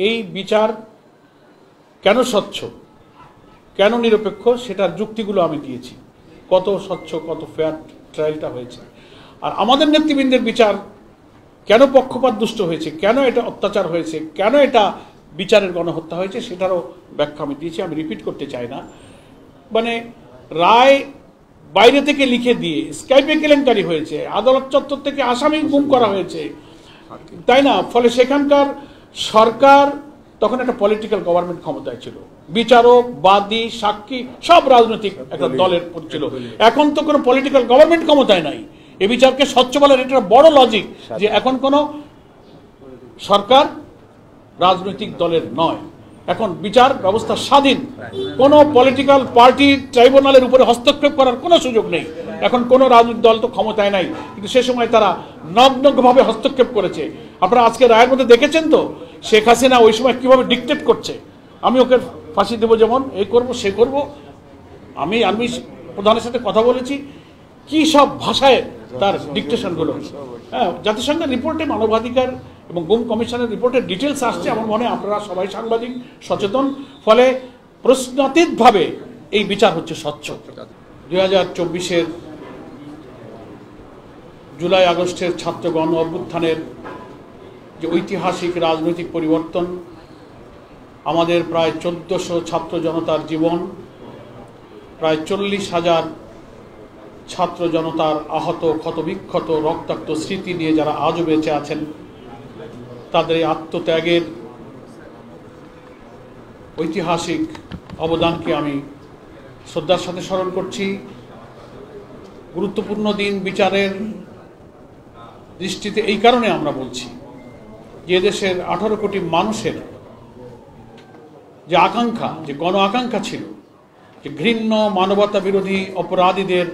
এই বিচার কেন স্বচ্ছ, কেন নিরপেক্ষ, সেটার যুক্তিগুলো আমি দিয়েছি। কত স্বচ্ছ, কত ফেয়ার ট্রায়ালটা হয়েছে। আর আমাদের নেতৃবৃন্দের বিচার কেন পক্ষপাত দুষ্ট হয়েছে, কেন এটা অত্যাচার হয়েছে, কেন এটা বিচারের গণহত্যা হয়েছে, সেটারও ব্যাখ্যা আমি দিয়েছি। আমি রিপিট করতে চাই না। মানে রায় বাইরে থেকে লিখে দিয়ে স্কাইপে কেলেঙ্কারি হয়েছে, আদালত চত্বর থেকে আসামি গুম করা হয়েছে, তাই না? ফলে সেখানকার সরকার তখন একটা পলিটিক্যাল গভর্নমেন্ট ক্ষমতায় ছিল, বিচারক, বাদী, সাক্ষী সব রাজনৈতিক একটা দলের ছিল। এখন তো কোনো পলিটিক্যাল গভর্নমেন্ট ক্ষমতায় নাই। এই বিচারকে স্বচ্ছ বলার এটা বড় লজিক যে এখন কোনো সরকার রাজনৈতিক দলের নয়, এখন বিচার ব্যবস্থা স্বাধীন। কোনো পলিটিক্যাল পার্টি ট্রাইব্যুনালের উপরে হস্তক্ষেপ করার কোনো সুযোগ নেই। এখন কোনো রাজনৈতিক দল তো ক্ষমতায় নাই, কিন্তু সে সময় তারা নগ্নভাবে হস্তক্ষেপ করেছে। আপনারা আজকে রায়ের মধ্যে দেখেছেন তো, শেখ হাসিনা ওই সময় কিভাবে ডিকটেট করছে, আমি ওকে ফাঁসি দেবো, যেমন এই করব সে করব। আমি প্রধানের সাথে কথা বলেছি, কি সব ভাষায় তার ডিকটেশনগুলো। হ্যাঁ, জাতিসংঘের রিপোর্টে মানবাধিকার এবং গুম কমিশনের রিপোর্টের ডিটেলস আসছে। আমার মনে হয় আপনারা সবাই সাংবাদিক সচেতন, ফলে প্রশ্নাতীতভাবে এই বিচার হচ্ছে স্বচ্ছ। 2024-এর জুলাই আগস্টের ছাত্র গণ অভ্যুত্থানের যে ঐতিহাসিক রাজনৈতিক পরিবর্তন, আমাদের প্রায় 1400 ছাত্র জনতার জীবন, প্রায় 40,000 ছাত্র জনতার আহত, ক্ষতবিক্ষত, রক্তাক্ত স্মৃতি নিয়ে যারা আজও বেঁচে আছেন, তাদের এই আত্মত্যাগের ঐতিহাসিক অবদানকে আমি শ্রদ্ধার সাথে স্মরণ করছি। গুরুত্বপূর্ণ দিন বিচারের দৃষ্টিতে এই কারণে আমরা বলছি যে দেশের 18 কোটি মানুষের যে আকাঙ্ক্ষা, যে গণ আকাঙ্ক্ষা ছিল, যে ঘৃণ্য মানবতা বিরোধী অপরাধীদের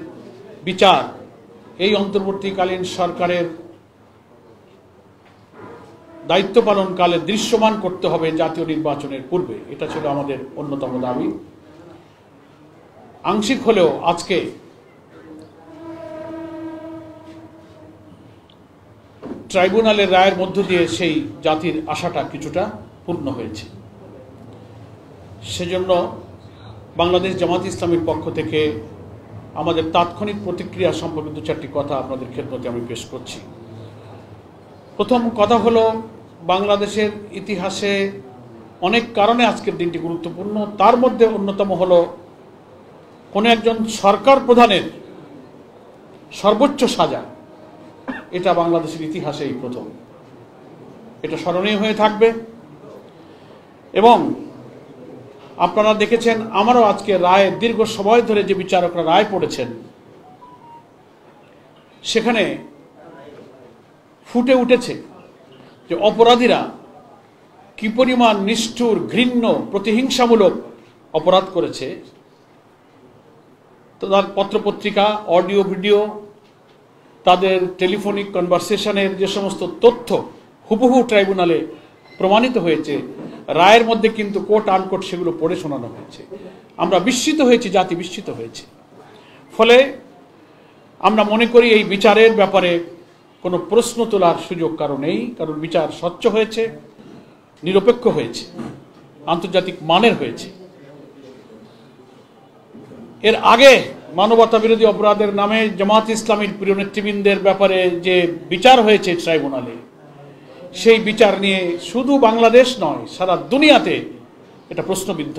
বিচার এই অন্তর্বর্তীকালীন সরকারের দায়িত্ব পালনকালে দৃশ্যমান করতে হবে জাতীয় নির্বাচনের পূর্বে, এটা ছিল আমাদের অন্যতম দাবি। আংশিক হলেও আজকে ট্রাইব্যুনালের রায়ের মধ্য দিয়ে সেই জাতির আশাটা কিছুটা পূর্ণ হয়েছে। সেজন্য বাংলাদেশ জামাত ইসলামীর পক্ষ থেকে আমাদের তাৎক্ষণিক প্রতিক্রিয়া সম্পর্কিত 4টি কথা আপনাদের খেদমতে আমি পেশ করছি। প্রথম কথা হলো, বাংলাদেশের ইতিহাসে অনেক কারণে আজকের দিনটি গুরুত্বপূর্ণ। তার মধ্যে অন্যতম হলো কোনো একজন সরকার প্রধানের সর্বোচ্চ সাজা, এটা বাংলাদেশের ইতিহাসেই প্রথম। এটা স্মরণীয় হয়ে থাকবে। এবং আপনারা দেখেছেন, আমারও আজকে রায়, দীর্ঘ সময় ধরে যে বিচারকরা রায় পড়েছেন, সেখানে ফুটে উঠেছে যে অপরাধীরা কি পরিমাণ নিষ্ঠুর, ঘৃণ্য, প্রতিহিংসামূলক অপরাধ করেছে। তার পত্রপত্রিকা, অডিও, ভিডিও, তাদের টেলিফোনিক কনভারসেশনের যে সমস্ত তথ্য হুবহু ট্রাইব্যুনালে প্রমাণিত হয়েছে, রায়ের মধ্যে কিন্তু কোট আনকোট সেগুলো পড়ে শোনানো হয়েছে। আমরা বিস্মিত হয়েছি, জাতি বিস্মিত হয়েছে। ফলে আমরা মনে করি এই বিচারের ব্যাপারে কোনো প্রশ্ন তোলার সুযোগ কারো নেই, কারণ বিচার স্বচ্ছ হয়েছে, নিরপেক্ষ হয়েছে, আন্তর্জাতিক মানের হয়েছে। এর আগে মানবতা বিরোধী অপরাধের নামে জামাত ইসলামীর প্রিয় নেতৃবৃন্দের ব্যাপারে যে বিচার হয়েছে ট্রাইব্যুনালে, সেই বিচার নিয়ে শুধু বাংলাদেশ নয়, সারা দুনিয়াতে এটা প্রশ্নবিদ্ধ,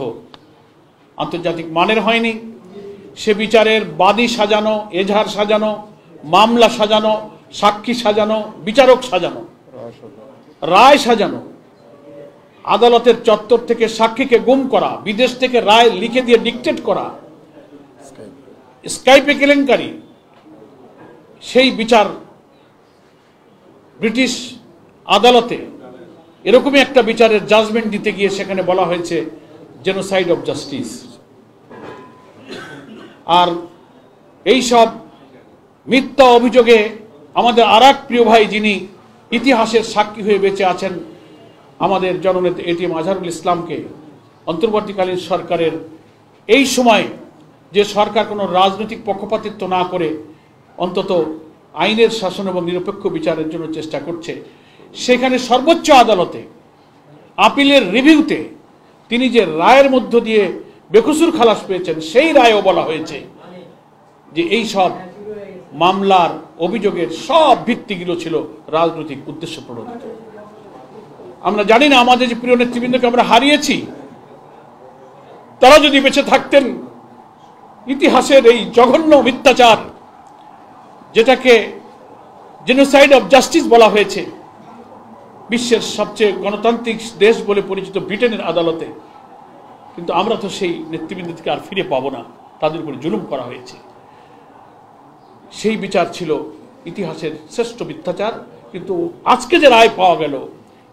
আন্তর্জাতিক মানের হয়নি। সে বিচারের বাদী সাজানো, এজাহার সাজানো, মামলা সাজানো, সাক্ষী সাজানো, বিচারক সাজানো, রায় সাজানো, আদালতের চত্বর থেকে সাক্ষীকে গুম করা, বিদেশ থেকে রায় লিখে দিয়ে ডিকটেট করা, স্কাইপে কেলেঙ্কারি, সেই বিচার ব্রিটিশ আদালতে এরকমই একটা বিচারের জাজমেন্ট দিতে গিয়ে সেখানে বলা হয়েছে জেনোসাইড অফ জাস্টিস। আর এই সব মিথ্যা অভিযোগে আমাদের আরেক প্রিয় ভাই, যিনি ইতিহাসের সাক্ষী হয়ে বেঁচে আছেন, আমাদের জননেতা এটিএম আজহারুল ইসলামকে অন্তর্বর্তীকালীন সরকারের এই সময় যে সরকার কোনো রাজনৈতিক পক্ষপাতিত্ব না করে অন্তত আইনের শাসন এবং নিরপেক্ষ বিচারের জন্য চেষ্টা করছে, সেখানে সর্বোচ্চ আদালতে আপিলের রিভিউতে তিনি যে রায়ের মধ্য দিয়ে বেকসুর খালাস পেয়েছেন, সেই রায়েও বলা হয়েছে যে এই সব মামলার অভিযোগের সব ভিত্তিগুলো ছিল রাজনৈতিক উদ্দেশ্য প্রণোদিত। আমরা জানি না আমাদের যে প্রিয় নেতৃবৃন্দকে আমরা হারিয়েছি, তারা যদি বেঁচে থাকতেন, ইতিহাসের এই জঘন্য মিথ্যাচার, যেটাকে জেনোসাইড অফ জাস্টিস বলা হয়েছে, বিশ্বের সবচেয়ে গণতান্ত্রিক দেশ বলে পরিচিত ব্রিটেনের আদালতে, কিন্তু আমরা তো সেই নেতৃবৃন্দকে আর ফিরে পাবো না। তাদের উপরে জুলুম করা হয়েছে। সেই বিচার ছিল ইতিহাসের শ্রেষ্ঠ মিথ্যাচার। কিন্তু আজকে যে রায় পাওয়া গেল,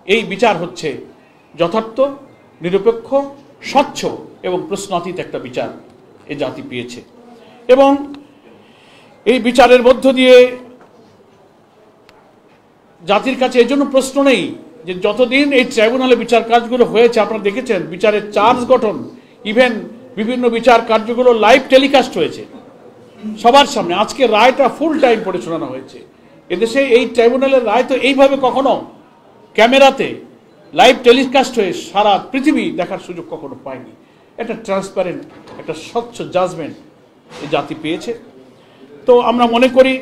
এই বিচার হচ্ছে যথার্থ, নিরপেক্ষ, স্বচ্ছ এবং প্রশ্নাতীত একটা বিচার এ জাতি পেয়েছে। এবং এই বিচারের মধ্য দিয়ে জাতির কাছে এই জন্য প্রশ্ন নেই যে যতদিন এই ট্রাইব্যুনালে বিচার কাজগুলো হয়েছে, আপনারা দেখেছেন বিচারের চার্জ গঠন, ইভেন বিভিন্ন বিচার কার্যগুলো লাইভ টেলিকাস্ট হয়েছে সবার সামনে। আজকে রায়টা ফুল টাইম পড়ে শোনানো হয়েছে। এদেশে এই ট্রাইব্যুনালের রায় তো এইভাবে কখনো ক্যামেরাতে লাইভ টেলিকাস্ট হয়ে সারা পৃথিবী দেখার সুযোগ কখনো পায়নি। একটা ট্রান্সপারেন্ট, একটা স্বচ্ছ জাজমেন্ট এই জাতি পেয়েছে। তো আমরা মনে করি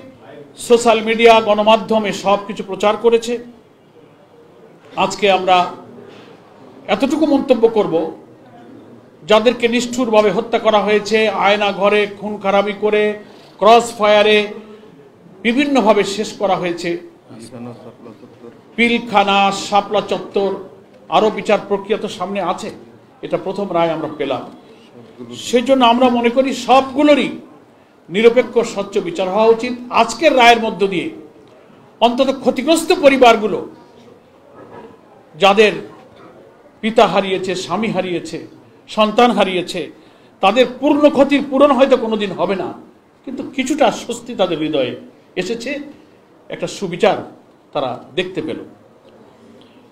সোশ্যাল মিডিয়া, গণমাধ্যমে সব কিছু প্রচার করেছে। আজকে আমরা এতটুকু মন্তব্য করব, যাদেরকে নিষ্ঠুরভাবে হত্যা করা হয়েছে, আয়না ঘরে খুন খারাপি করে, ক্রস ফায়ারে বিভিন্নভাবে শেষ করা হয়েছে, পিলখানা, শাপলা চত্বর, আরও বিচার প্রক্রিয়া তো সামনে আছে। এটা প্রথম রায় আমরা পেলাম। সেই জন্য আমরা মনে করি সবগুলোরই নিরপেক্ষ, স্বচ্ছ বিচার হওয়া উচিত। আজকের রায়ের মধ্য দিয়ে অন্তত ক্ষতিগ্রস্ত পরিবারগুলো, যাদের পিতা হারিয়েছে, স্বামী হারিয়েছে, সন্তান হারিয়েছে, তাদের পূর্ণ ক্ষতির পূরণ হয়তো কোনোদিন হবে না, কিন্তু কিছুটা স্বস্তি তাদের হৃদয়ে এসেছে, একটা সুবিচার তারা দেখতে পেল।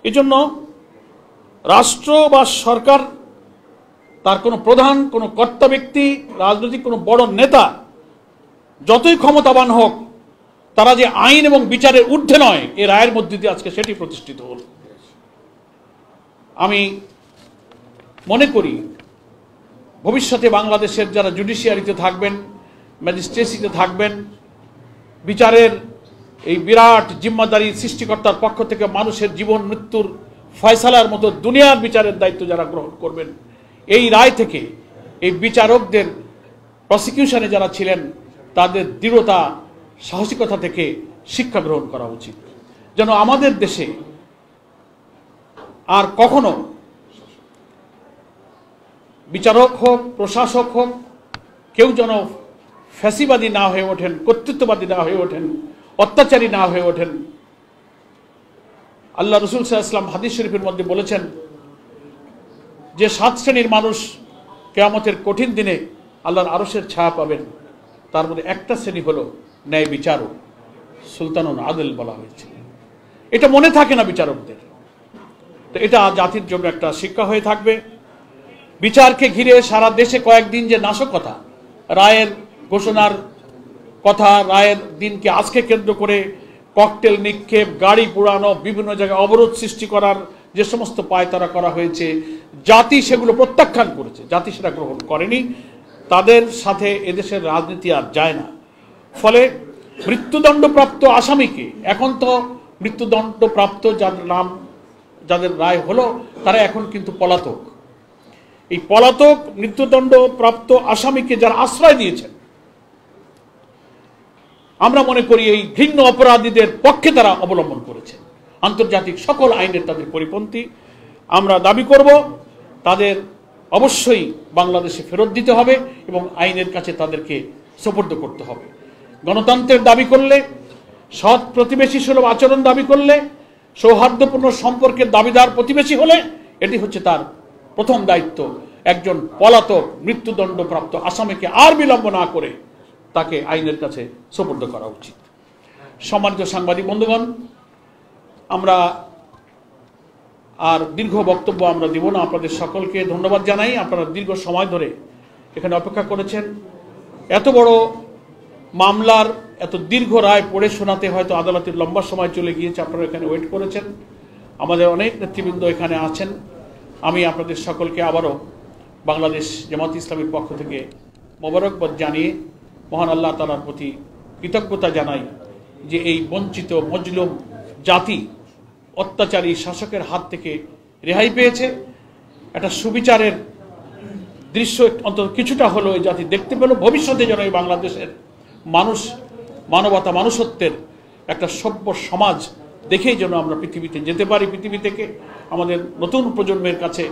এজন্য রাষ্ট্র বা সরকার, তার কোনো প্রধান, কোনো কর্তা ব্যক্তি, রাজনৈতিক কোনো বড় নেতা যতই ক্ষমতাবান হোক, তারা যে আইন এবং বিচারের ঊর্ধ্বে নয়, এ রায়ের মধ্যে দিয়ে আজকে সেটি প্রতিষ্ঠিত হল। আমি মনে করি ভবিষ্যতে বাংলাদেশের যারা জুডিশিয়ারিতে থাকবেন, ম্যাজিস্ট্রেসিতে থাকবেন, বিচারের এই বিরাট জিম্মাদারি সৃষ্টিকর্তার পক্ষ থেকে মানুষের জীবন মৃত্যুর ফয়সালার মতো দুনিয়ার বিচারের দায়িত্ব যারা গ্রহণ করবেন, এই রায় থেকে এই বিচারকদের, প্রসিকিউশনে যারা ছিলেন, তাদের দৃঢ়তা, সাহসিকতা থেকে শিক্ষা গ্রহণ করা উচিত, যেন আমাদের দেশে আর কখনো বিচারক হোক, প্রশাসক হোক, কেউ যেন ফ্যাসিবাদী না হয়ে ওঠেন, কর্তৃত্ববাদী না হয়ে ওঠেন, অত্যাচারী না হয়ে ওঠেন। আল্লাহ রসুল সাল্লাল্লাহু আলাইহি ওয়াসাল্লাম হাদিস শরীফের মধ্যে বলেছেন যে 7 শ্রেণীর মানুষ কিয়ামতের কঠিন দিনে আল্লাহর আরশের ছায়া পাবেন, তার মধ্যে একটা শ্রেণী হলো ন্যায় বিচারক, সুলতানুল আদল বলা হয়েছে। এটা মনে থাকে না বিচারকদের। তো এটা জাতির জন্য একটা শিক্ষা হয়ে থাকবে। বিচারকে ঘিরে সারা দেশে কয়েকদিন যে নাশকতা, রায়ের ঘোষণার কথা, রায়ের দিনকে আজকে কেন্দ্র করে ককটেল নিক্ষেপ, গাড়ি পোড়ানো, বিভিন্ন জায়গায় অবরোধ সৃষ্টি করার যে সমস্ত পায়তারা করা হয়েছে, জাতি সেগুলো প্রত্যাখ্যান করেছে, জাতি সেটা গ্রহণ করেনি। তাদের সাথে এদেশের রাজনীতি আর যায় না। ফলে মৃত্যুদণ্ডপ্রাপ্ত আসামিকে, এখন তো মৃত্যুদণ্ডপ্রাপ্ত যাদের নাম, যাদের রায় হলো, তারা এখন কিন্তু পলাতক। এই পলাতক মৃত্যুদণ্ডপ্রাপ্ত আসামিকে যারা আশ্রয় দিয়েছেন, আমরা মনে করি এই ঘৃণ্য অপরাধীদের পক্ষে তারা অবলম্বন করেছে। আন্তর্জাতিক সকল আইনের তাদের পরিপন্থী। আমরা দাবি করব তাদের অবশ্যই বাংলাদেশে ফেরত দিতে হবে এবং আইনের কাছে তাদেরকে সোপর্দ করতে হবে। গণতন্ত্রের দাবি করলে, সৎ প্রতিবেশী সুলভ আচরণ দাবি করলে, সৌহার্দ্যপূর্ণ সম্পর্কের দাবিদার প্রতিবেশী হলে, এটি হচ্ছে তার প্রথম দায়িত্ব। একজন পলাতক মৃত্যুদণ্ডপ্রাপ্ত আসামিকে আর বিলম্ব না করে তাকে আইনের কাছে সোপর্দ করা উচিত। সম্মানিত সাংবাদিক বন্ধুগণ, আমরা আর দীর্ঘ বক্তব্য আমরা দিব না। আপনাদের সকলকে ধন্যবাদ জানাই। আপনারা দীর্ঘ সময় ধরে এখানে অপেক্ষা করেছেন। এত বড় মামলার এত দীর্ঘ রায় পড়ে শোনাতে হয়তো আদালতের লম্বা সময় চলে গিয়েছে, আপনারা এখানে ওয়েট করেছেন। আমাদের অনেক নেতৃবৃন্দ এখানে আছেন। আমি আপনাদের সকলকে আবারও বাংলাদেশ জামাত ইসলামীর পক্ষ থেকে মোবারকবাদ জানিয়ে মহান আল্লাহ তাআলার প্রতি কৃতজ্ঞতা জানাই যে এই বঞ্চিত মজলুম জাতি অত্যাচারী শাসকের হাত থেকে রেহাই পেয়েছে। একটা সুবিচারের দৃশ্য অন্তত কিছুটা হলো এই জাতি দেখতে পেল। ভবিষ্যতে যেন এই বাংলাদেশের মানুষ মানবতা মানুষত্বের একটা সভ্য সমাজ দেখেই যেন আমরা পৃথিবীতে যেতে পারি, পৃথিবী থেকে আমাদের নতুন প্রজন্মের কাছে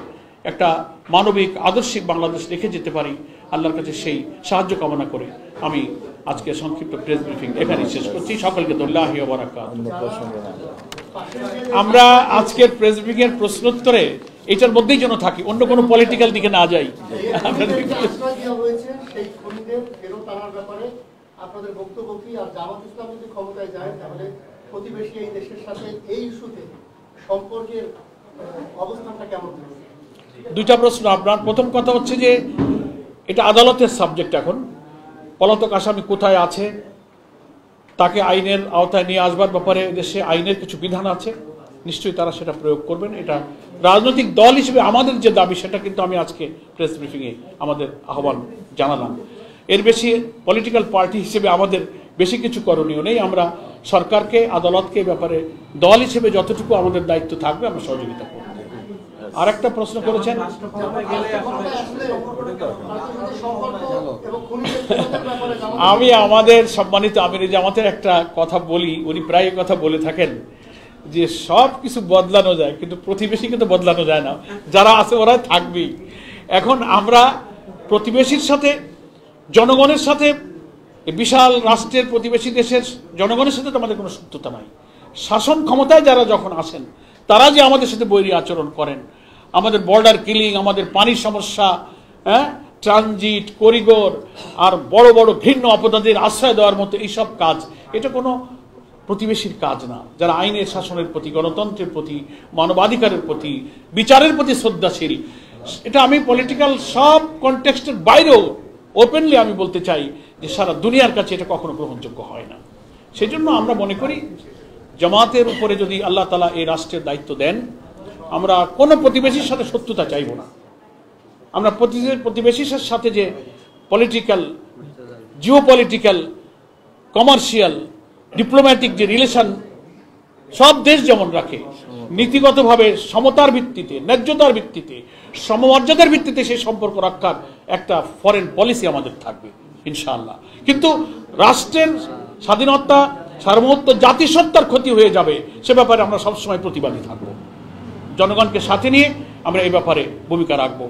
একটা মানবিক আদর্শিক বাংলাদেশ রেখে যেতে পারি। আল্লাহর কাছে সেই সাহায্য কামনা করে আমি আজকে সংক্ষিপ্ত প্রেস ব্রিফিং এখানেই শেষ করছি। সকলকে আল্লাহু ওয়া বারাকাতুহু। আমরা আজকের প্রেস ব্রিফিং এর প্রশ্নোত্তরে এটার মধ্যেই যেন থাকি, অন্য কোনো পলিটিক্যাল দিকে না যাই। আপনাদের বক্তব্য কি? আর জামাত ইসলাম যদি ক্ষমতায় যায় তাহলে প্রতিবেশী এই দেশের সাথে এই ইস্যুতে সম্পর্কের অবস্থানটা কেমন হবে? দুইটা প্রশ্ন আপনার। প্রথম কথা হচ্ছে যে এটা আদালতের সাবজেক্ট। এখন পলাতক আসামি কোথায় আছে, তাকে আইনের আওতায় নিয়ে আসবার ব্যাপারে দেশে আইনের কিছু বিধান আছে, নিশ্চয়ই তারা সেটা প্রয়োগ করবেন। এটা রাজনৈতিক দল হিসেবে আমাদের যে দাবি সেটা কিন্তু আমি আজকে প্রেস ব্রিফিংয়ে আমাদের আহ্বান জানালাম। এর বেশি পলিটিক্যাল পার্টি হিসেবে আমাদের বেশি কিছু করণীয় নেই। আমরা সরকারকে, আদালতকে ব্যাপারে দল হিসেবে যতটুকু আমাদের দায়িত্ব থাকবে আমরা সহযোগিতা করব। আর একটা প্রশ্ন করেছেন, আমি আমাদের সম্মানিত আমির জামাতের একটা কথা বলি, উনি প্রায় কথা বলে থাকেন যে সব কিছু বদলানো যায় কিন্তু প্রতিবেশীকে তো বদলানো যায় না, যারা আছে ওরা থাকবেই। এখন আমরা প্রতিবেশীর সাথে, জনগণের সাথে, বিশাল রাষ্ট্রের প্রতিবেশী দেশের জনগণের সাথে তো আমাদের কোনো শত্রুতা নাই। শাসন ক্ষমতায় যারা যখন আসেন তারা যে আমাদের সাথে বৈরী আচরণ করেন, আমাদের বর্ডার কিলিং, আমাদের পানির সমস্যা, ট্রানজিট করিডোর, আর বড় বড় ঘৃণ্য অপরাধীর আশ্রয় দেওয়ার মতো এইসব কাজ, এটা কোনো প্রতিবেশীর কাজ না। যারা আইনের শাসনের প্রতি, গণতন্ত্রের প্রতি, মানবাধিকারের প্রতি, বিচারের প্রতি শ্রদ্ধাশীল, এটা আমি পলিটিক্যাল সব কনটেক্সটের বাইরেও ওপেনলি আমি বলতে চাই যে সারা দুনিয়ার কাছে এটা কখনো গ্রহণযোগ্য হয় না। সেই জন্য আমরা মনে করি জামাতের উপরে যদি আল্লাহ তাআলা এই রাষ্ট্রের দায়িত্ব দেন, আমরা কোনো প্রতিবেশীর সাথে শত্রুতা চাইব না। আমরা প্রতিবেশীর সাথে যে political, Jio political, commercial, diplomatic যে রিলেশন সব দেশ যেমন রাখে, নীতিগতভাবে সমতার ভিত্তিতে, ন্যায্যতার ভিত্তিতে, সমমর্যাদার ভিত্তিতে সেই সম্পর্ক রক্ষার একটা ফরেন পলিসি আমাদের থাকবে ইনশাআল্লাহ। কিন্তু রাষ্ট্রের স্বাধীনতা, সার্বভৌমত্ব, জাতিসত্তার ক্ষতি হয়ে যাবে সে ব্যাপারে আমরা সবসময় প্রতিবাদী থাকবো। জনগণকে সাথে নিয়ে আমরা এই ব্যাপারে ভূমিকা রাখবো।